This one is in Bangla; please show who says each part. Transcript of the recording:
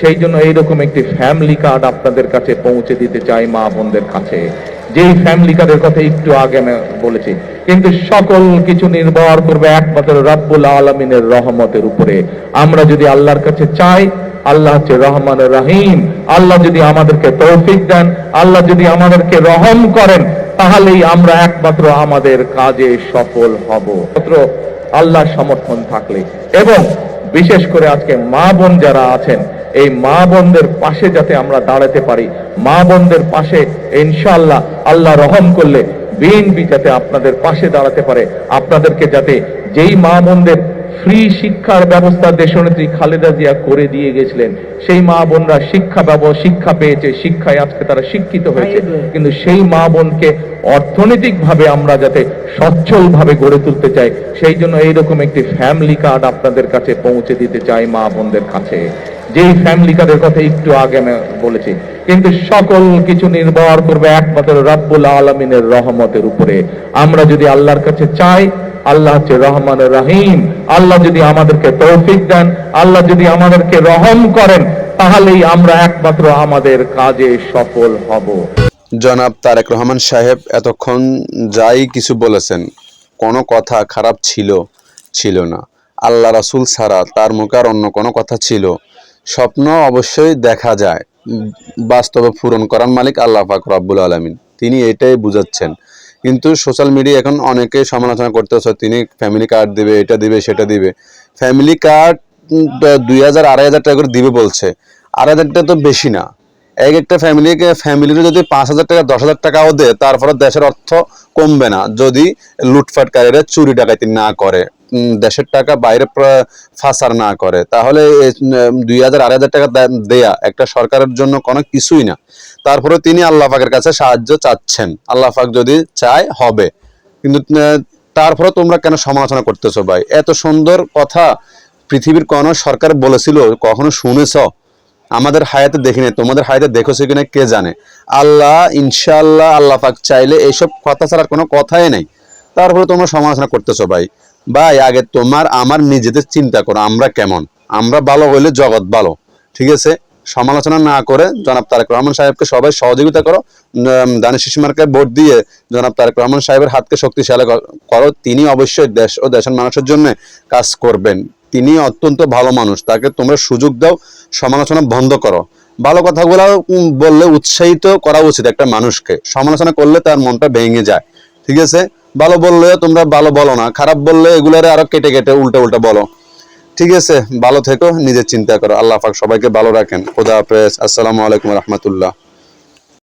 Speaker 1: সেই জন্য এইরকম একটি ফ্যামিলি কার্ড আপনাদের কাছে পৌঁছে দিতে চাই মা বোনদের কাছে, যেই ফ্যামিলি কার্ডের কথা একটু আগে আমি বলেছি। কিন্তু সকল কিছু নির্ভর করবে একমাত্র রব্বুল আলামিনের রহমতের উপরে। আমরা যদি আল্লাহর কাছে চাই, আল্লাহ হচ্ছে রহমান রহিম। আল্লাহ যদি আমাদেরকে তৌফিক দেন, আল্লাহ যদি আমাদেরকে রহম করেন, তাহলেই আমরা একমাত্র আমাদের কাজে সফল হব, মাত্র আল্লাহর সমর্থন থাকলে। এবং বিশেষ করে আজকে মা বোন যারা আছেন, এই মা বোনদের পাশে যাতে আমরা দাঁড়াতে পারি, মা বোনদের পাশে ইনশাআল্লাহ আল্লাহ রহম করলে বিএনপি যাতে আপনাদের পাশে দাঁড়াতে পারে, আপনাদেরকে যাতে, যেই মা বোনদের ফ্রি শিক্ষার ব্যবস্থা দেশনেত্রী খালেদা জিয়া করে দিয়ে গেছিলেন, সেই মা বোনরা শিক্ষা পেয়েছে, শিক্ষায় আজকে তারা শিক্ষিত হয়েছে, কিন্তু সেই মা বোনকে অর্থনৈতিক ভাবে আমরা যাতে সচ্ছল ভাবে গড়ে তুলতে চাই, সেই জন্য এইরকম একটি ফ্যামিলি কার্ড আপনাদের কাছে পৌঁছে দিতে চাই মা বোনদের কাছে, যেই ফ্যামিলি কার্ডের কথা একটু আগে আমি বলেছি। কিন্তু সকল কিছু নির্ভর করবে একমাত্র রব্বুল আলামিনের রহমতের উপরে। আমরা যদি আল্লাহর কাছে চাই, আল্লাহ হচ্ছে রহমান রহিম। আল্লাহ যদি আমাদেরকে তৌফিক দেন, আল্লাহ যদি আমাদেরকে রহম করেন, তাহলেই আমরা একমাত্র আমাদের কাজে সফল হব।
Speaker 2: জনাব তারেক রহমান সাহেব এতক্ষণ যাই কিছু বলেছেন, কোনো কথা খারাপ ছিল না। আল্লাহ রাসূল ছাড়া তার মুখে আর অন্য কোনো কথা ছিল? স্বপ্ন অবশ্যই দেখা যায়, বাস্তবে পূরণ করার মালিক আল্লাহ পাক রব্বুল আলামিন, তিনি এটাই বুঝাচ্ছেন। কিন্তু সোশ্যাল মিডিয়া এখন অনেকে সমালোচনা করতেছে, তিনি ফ্যামিলি কার্ড দিবে, এটা দিবে, সেটা দিবে। ফ্যামিলি কার্ড 2000 2500 টাকা করে দিবে বলছে। 2500 টাকা তো বেশি না। একটা ফ্যামিলির যদি 5000 টাকা 10,000 টাকাও দেয়, তারপরে দেশের অর্থ কমবে না যদি লুটপাটকারীরা চুরি ডাকাতি না করে, দেশের টাকা বাইরে ফাসার না করে। তাহলে 2000 2500 টাকা দেয়া একটা সরকারের জন্য কোনো কিছুই না। তারপরে তিনি আল্লাহ পাকের কাছে সাহায্য চাচ্ছেন, আল্লাহ পাক যদি চায় হবে। কিন্তু তারপরে তোমরা কেন সমালোচনা করতেছো ভাই? এত সুন্দর কথা পৃথিবীর কোন সরকার বলেছিল? কখনো শুনেছ? আমাদের হায়াতে দেখিনি, তোমাদের হায়াতে দেখেছো কিনা কে জানে। আল্লাহ ইনশাআল্লাহ, আল্লাহ পাক চাইলে এইসব কথা ছাড়া কোনো কথাই নাই। তারপরে তোমরা সমালোচনা করতেছো ভাই। আগে তোমার আমার নিজেদের চিন্তা করো, আমরা কেমন, আমরা ভালো হইলে জগৎ ভালো। ঠিক আছে, সমালোচনা না করে জনাব তারেক রহমান সাহেবকে সবাই সহযোগিতা করো। দানিশ শিশু মার্কায় ভোট দিয়ে জনাব তারেক রহমান সাহেবের হাতকে শক্তিশালী করো। তিনি অবশ্যই দেশ ও দেশের মানুষের জন্য কাজ করবেন। তিনি অত্যন্ত ভালো মানুষ, তাকে তোমরা সুযোগ দাও, সমালোচনা বন্ধ করো। ভালো কথাগুলো বললে উৎসাহিত করা উচিত একটা মানুষকে। সমালোচনা করলে তার মনটা ভেঙে যায়। ঠিক আছে, ভালো বললে তোমরা ভালো বলো না, খারাপ বললে এগুলারে আরো কেটে কেটে উল্টা বলো। ঠিক আছে, ভালো থেকো, নিজের চিন্তা করো। আল্লাহ পাক সবাইকে ভালো রাখেন। খোদা হাফেজ। আসসালামু আলাইকুম রহমতুল্লাহ।